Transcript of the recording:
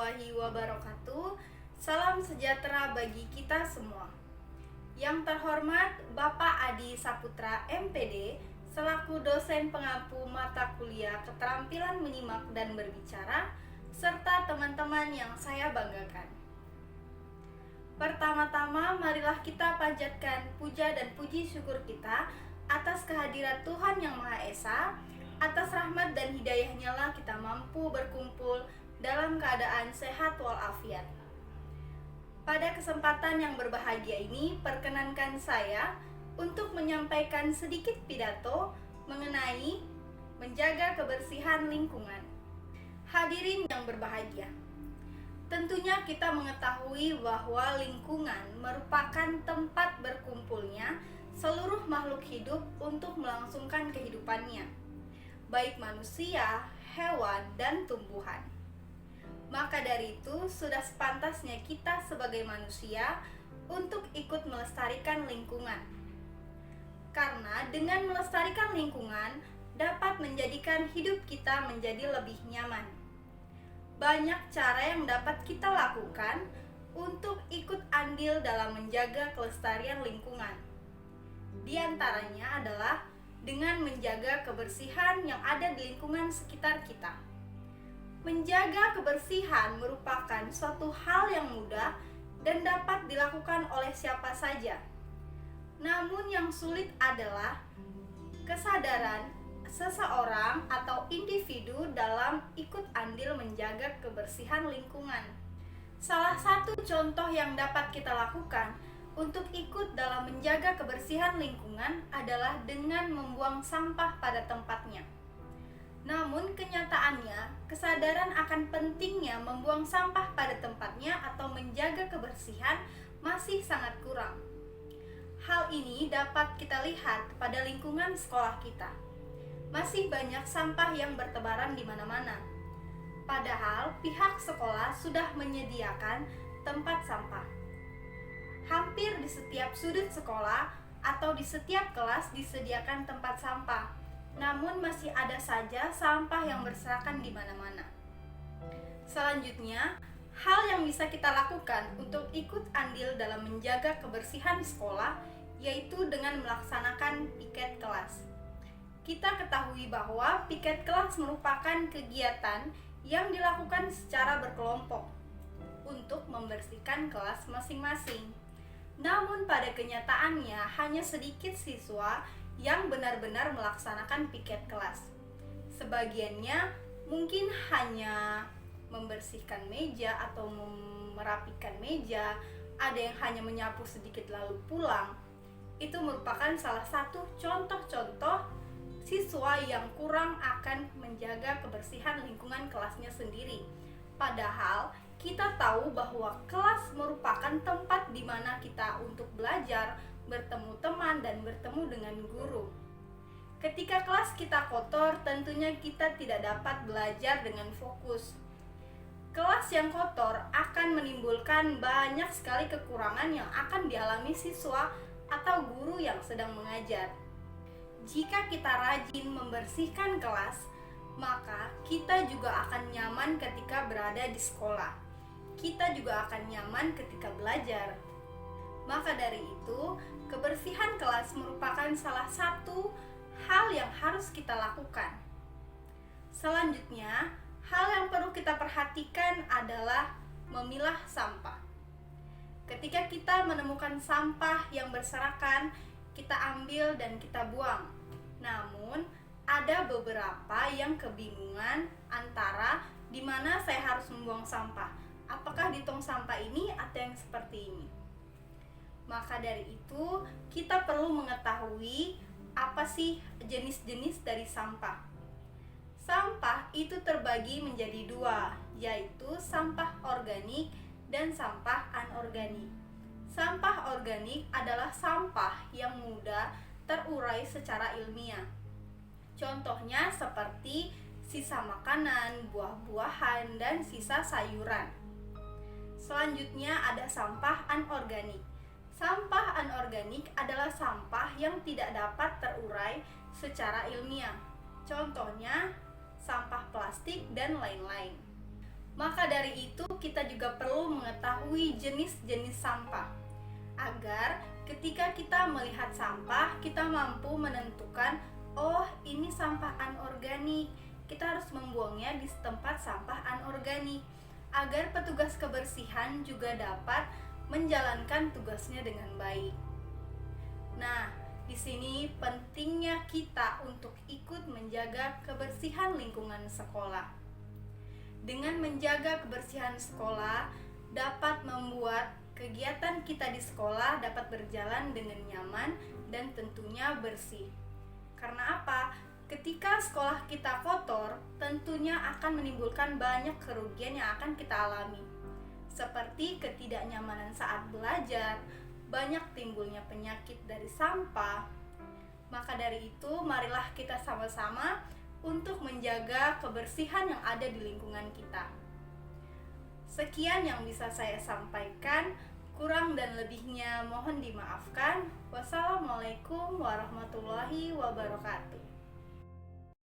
warahmatullahi wabarakatuh. Salam sejahtera bagi kita semua. Yang terhormat Bapak Adi Saputra MPD selaku dosen pengampu mata kuliah keterampilan menyimak dan berbicara, serta teman-teman yang saya banggakan. Pertama-tama marilah kita panjatkan puja dan puji syukur kita atas kehadirat Tuhan Yang Maha Esa. Atas rahmat dan hidayahnya lah kita mampu berkumpul dalam keadaan sehat walafiat. Pada kesempatan yang berbahagia ini, perkenankan saya untuk menyampaikan sedikit pidato mengenai menjaga kebersihan lingkungan. Hadirin yang berbahagia, tentunya kita mengetahui bahwa lingkungan merupakan tempat berkumpulnya seluruh makhluk hidup untuk melangsungkan kehidupannya, baik manusia, hewan, dan tumbuhan. Maka dari itu, sudah sepantasnya kita sebagai manusia untuk ikut melestarikan lingkungan. Karena dengan melestarikan lingkungan dapat menjadikan hidup kita menjadi lebih nyaman. Banyak cara yang dapat kita lakukan untuk ikut andil dalam menjaga kelestarian lingkungan. Di antaranya adalah dengan menjaga kebersihan yang ada di lingkungan sekitar kita. Menjaga kebersihan merupakan suatu hal yang mudah dan dapat dilakukan oleh siapa saja. Namun yang sulit adalah kesadaran seseorang atau individu dalam ikut andil menjaga kebersihan lingkungan. Salah satu contoh yang dapat kita lakukan untuk ikut dalam menjaga kebersihan lingkungan adalah dengan membuang sampah pada tempatnya. Namun kenyataannya, kesadaran akan pentingnya membuang sampah pada tempatnya atau menjaga kebersihan masih sangat kurang. Hal ini dapat kita lihat pada lingkungan sekolah kita. Masih banyak sampah yang bertebaran di mana-mana. Padahal pihak sekolah sudah menyediakan tempat sampah. Hampir di setiap sudut sekolah atau di setiap kelas disediakan tempat sampah. Namun masih ada saja sampah yang berserakan di mana-mana. Selanjutnya, hal yang bisa kita lakukan untuk ikut andil dalam menjaga kebersihan sekolah yaitu dengan melaksanakan piket kelas. Kita ketahui bahwa piket kelas merupakan kegiatan yang dilakukan secara berkelompok untuk membersihkan kelas masing-masing. Namun pada kenyataannya hanya sedikit siswa yang benar-benar melaksanakan piket kelas. Sebagiannya mungkin hanya membersihkan meja atau merapikan meja, ada yang hanya menyapu sedikit lalu pulang. Itu merupakan salah satu contoh-contoh siswa yang kurang akan menjaga kebersihan lingkungan kelasnya sendiri. Padahal kita tahu bahwa kelas merupakan tempat di mana kita untuk belajar, bertemu teman, dan bertemu dengan guru. Ketika kelas kita kotor, tentunya kita tidak dapat belajar dengan fokus. Kelas yang kotor akan menimbulkan banyak sekali kekurangan yang akan dialami siswa atau guru yang sedang mengajar. Jika kita rajin membersihkan kelas, maka kita juga akan nyaman ketika berada di sekolah. Kita juga akan nyaman ketika belajar. Maka dari itu, kebersihan kelas merupakan salah satu hal yang harus kita lakukan. Selanjutnya, hal yang perlu kita perhatikan adalah memilah sampah. Ketika kita menemukan sampah yang berserakan, kita ambil dan kita buang. Namun, ada beberapa yang kebingungan antara di mana saya harus membuang sampah. Apakah di tong sampah ini atau yang seperti ini? Maka dari itu, kita perlu mengetahui apa sih jenis-jenis dari sampah. Sampah itu terbagi menjadi dua, yaitu sampah organik dan sampah anorganik. Sampah organik adalah sampah yang mudah terurai secara ilmiah. Contohnya seperti sisa makanan, buah-buahan, dan sisa sayuran. Selanjutnya ada sampah anorganik. Sampah anorganik adalah sampah yang tidak dapat terurai secara ilmiah. Contohnya sampah plastik dan lain-lain. Maka dari itu kita juga perlu mengetahui jenis-jenis sampah agar ketika kita melihat sampah kita mampu menentukan, oh ini sampah anorganik, kita harus membuangnya di tempat sampah anorganik agar petugas kebersihan juga dapat menjalankan tugasnya dengan baik. Nah, di sini pentingnya kita untuk ikut menjaga kebersihan lingkungan sekolah. Dengan menjaga kebersihan sekolah dapat membuat kegiatan kita di sekolah dapat berjalan dengan nyaman dan tentunya bersih. Karena apa? Ketika sekolah kita kotor, tentunya akan menimbulkan banyak kerugian yang akan kita alami. Seperti ketidaknyamanan saat belajar, banyak timbulnya penyakit dari sampah. Maka dari itu, marilah kita sama-sama untuk menjaga kebersihan yang ada di lingkungan kita. Sekian yang bisa saya sampaikan, kurang dan lebihnya mohon dimaafkan. Wassalamualaikum warahmatullahi wabarakatuh.